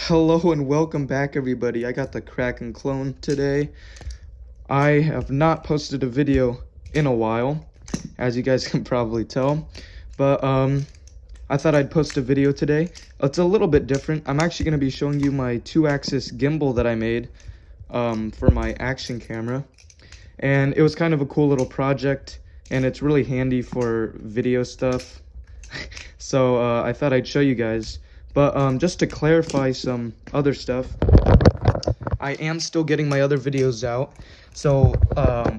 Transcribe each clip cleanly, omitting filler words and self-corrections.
Hello and welcome back, everybody. I got the Kraken clone today. I have not posted a video in a while, as you guys can probably tell, but I thought I'd post a video today. It's a little bit different. I'm actually going to be showing you my 2-axis gimbal that I made for my action camera, and it was kind of a cool little project, and it's really handy for video stuff. So I thought I'd show you guys. But just to clarify some other stuff, I am still getting my other videos out. So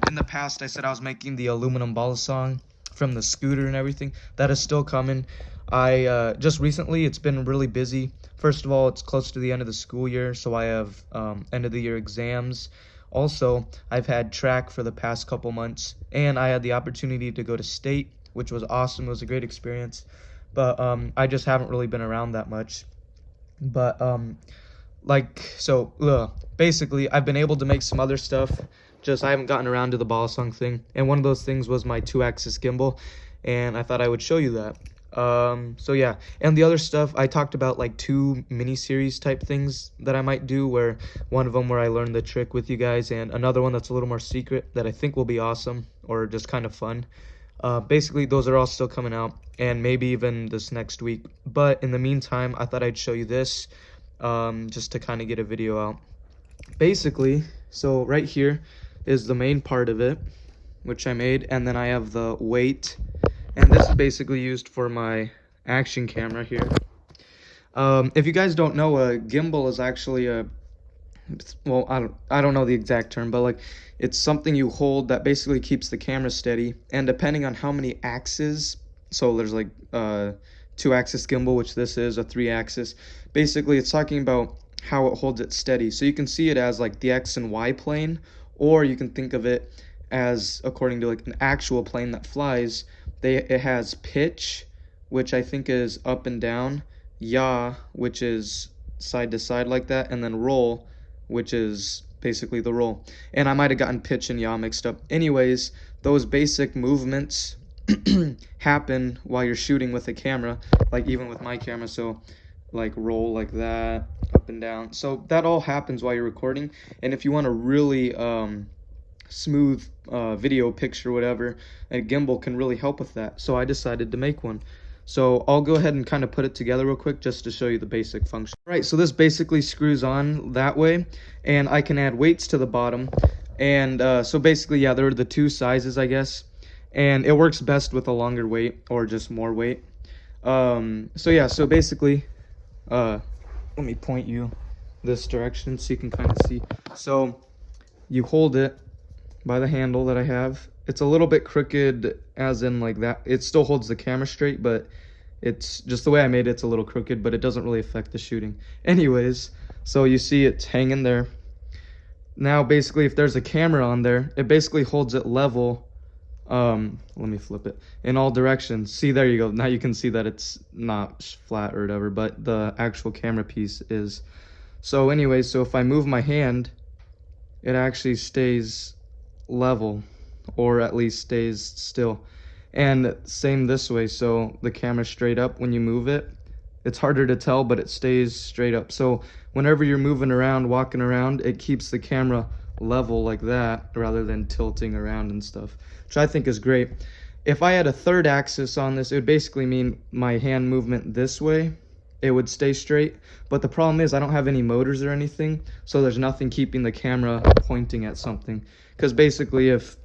in the past, I said I was making the aluminum ball song from the scooter and everything. That is still coming. I just recently, it's been really busy. First of all, it's close to the end of the school year, so I have end of the year exams. Also, I've had track for the past couple months, and I had the opportunity to go to state, which was awesome. It was a great experience. But I just haven't really been around that much. But basically I've been able to make some other stuff, just I haven't gotten around to the ball song thing, and one of those things was my 2-axis gimbal, and I thought I would show you that. So yeah, and the other stuff I talked about, like 2 mini-series type things that I might do, where one of them where I learned the trick with you guys, and another one that's a little more secret that I think will be awesome, or just kind of fun. Basically, those are all still coming out, and maybe even this next week. But in the meantime, I thought I'd show you this, just to kind of get a video out. Basically, so right here is the main part of it, which I made, and then I have the weight, and this is basically used for my action camera here. If you guys don't know, a gimbal is actually a, well, I don't know the exact term, but like it's something you hold that basically keeps the camera steady, and depending on how many axes, so there's like 2-axis gimbal, which this is a 3-axis. Basically it's talking about how it holds it steady. So you can see it as like the X and Y plane, or you can think of it as according to like an actual plane that flies. It has pitch, which I think is up and down, yaw, which is side to side like that, and then roll, which is basically the roll. And I might have gotten pitch and yaw mixed up. Anyways, those basic movements happen while you're shooting with a camera, like even with my camera. So like roll like that, up and down. So that all happens while you're recording. And if you want a really smooth video picture, whatever, a gimbal can really help with that. So I decided to make one. So I'll go ahead and kind of put it together real quick just to show you the basic function. Right, so this basically screws on that way, and I can add weights to the bottom. And so basically, yeah, there are the 2 sizes, I guess. And it works best with a longer weight or just more weight. So yeah, so basically, let me point you this direction so you can kind of see. So you hold it by the handle that I have. It's a little bit crooked, as in like that. It still holds the camera straight, but it's just the way I made it, it's a little crooked, but it doesn't really affect the shooting. Anyways, so you see it's hanging there. Now basically if there's a camera on there, it basically holds it level. Let me flip it in all directions. See, there you go. Now you can see that it's not flat or whatever, but the actual camera piece is. So anyways, so if I move my hand, it actually stays level, or at least stays still. And same this way, so the camera's straight up when you move it. It's harder to tell, but it stays straight up. So whenever you're moving around, walking around, it keeps the camera level like that rather than tilting around and stuff, which I think is great. If I had a 3rd axis on this, it would basically mean my hand movement this way, it would stay straight. But the problem is I don't have any motors or anything, so there's nothing keeping the camera pointing at something. Because basically if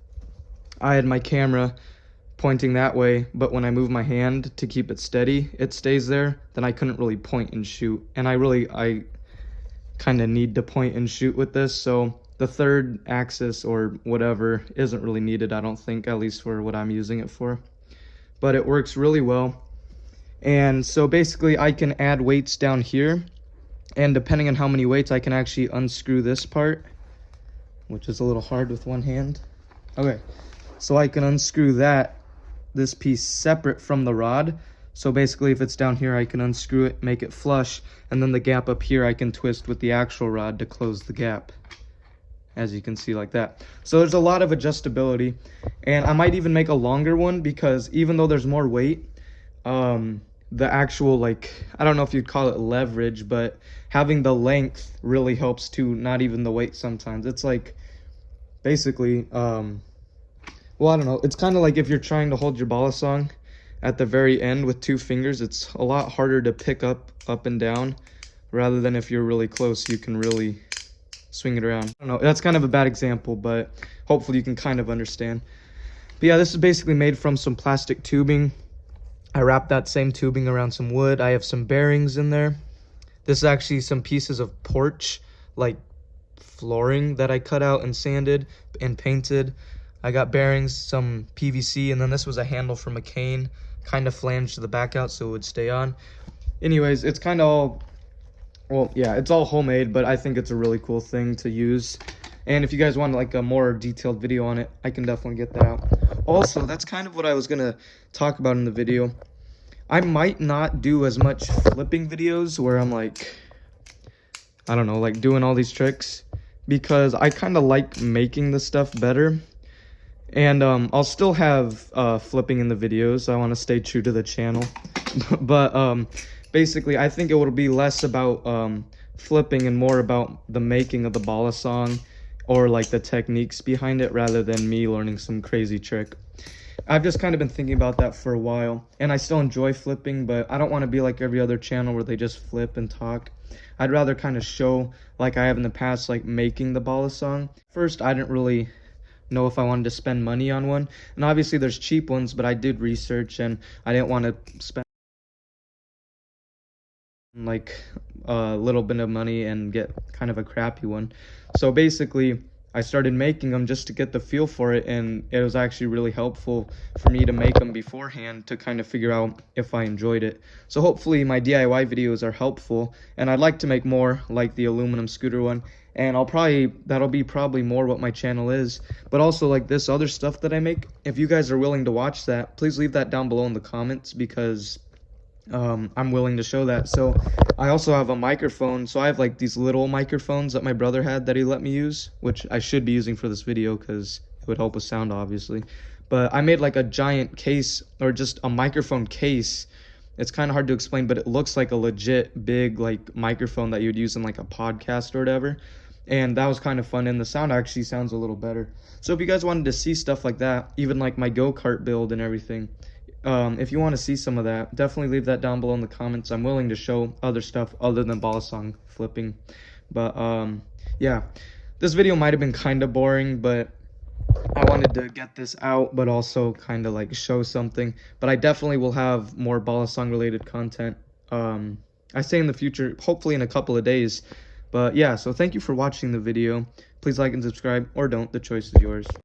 I had my camera pointing that way, but when I move my hand to keep it steady, it stays there, then I couldn't really point and shoot. And I kind of need to point and shoot with this, so the 3rd axis or whatever isn't really needed, I don't think, at least for what I'm using it for. But it works really well. And so basically I can add weights down here, and depending on how many weights, I can actually unscrew this part, which is a little hard with one hand. Okay, so I can unscrew this piece separate from the rod. So basically if it's down here, I can unscrew it, make it flush, and then the gap up here I can twist with the actual rod to close the gap, as you can see, like that. So there's a lot of adjustability, and I might even make a longer one, because even though there's more weight, the actual, like, I don't know if you'd call it leverage, but having the length really helps too, not even the weight sometimes. It's like basically, well, I don't know. It's kind of like if you're trying to hold your bala song at the very end with 2 fingers, it's a lot harder to pick up and down, rather than if you're really close, you can really swing it around. I don't know, that's kind of a bad example, but hopefully you can kind of understand. But yeah, this is basically made from some plastic tubing. I wrapped that same tubing around some wood. I have some bearings in there. This is actually some pieces of porch, like flooring, that I cut out and sanded and painted. I got bearings, some PVC, and then this was a handle from a cane, kind of flanged to the back out so it would stay on. Anyways, it's kind of all, well, yeah, it's all homemade, but I think it's a really cool thing to use. And if you guys want like a more detailed video on it, I can definitely get that out. Also, that's kind of what I was gonna talk about in the video. I might not do as much flipping videos where I'm like, I don't know, like doing all these tricks, because I kind of like making the stuff better. And I'll still have flipping in the videos. I want to stay true to the channel. But basically, I think it would be less about flipping and more about the making of the bala song, or like the techniques behind it, rather than me learning some crazy trick. I've just kind of been thinking about that for a while, and I still enjoy flipping, but I don't want to be like every other channel where they just flip and talk. I'd rather kind of show, like I have in the past, like making the bala song. First, I didn't really know if I wanted to spend money on one, and obviously there's cheap ones, but I did research and I didn't want to spend like a little bit of money and get kind of a crappy one. So basically I started making them just to get the feel for it, and it was actually really helpful for me to make them beforehand to kind of figure out if I enjoyed it. So hopefully my DIY videos are helpful, and I'd like to make more like the aluminum scooter one, and that'll be probably more what my channel is. But also, like this other stuff that I make, if you guys are willing to watch that, please leave that down below in the comments, because I'm willing to show that. So I also have a microphone. So I have like these little microphones that my brother had that he let me use, which I should be using for this video because it would help with sound, obviously. But I made like a giant case, or just a microphone case. It's kind of hard to explain, but it looks like a legit big like microphone that you'd use in like a podcast or whatever. And that was kind of fun, and the sound actually sounds a little better. So if you guys wanted to see stuff like that, even like my go-kart build and everything, if you want to see some of that, definitely leave that down below in the comments. I'm willing to show other stuff other than bala song flipping. But yeah, this video might have been kind of boring, but I wanted to get this out, but also kind of like show something. But I definitely will have more bala song related content, I say in the future, hopefully in a couple of days. But yeah, so thank you for watching the video. Please like and subscribe, or don't, the choice is yours.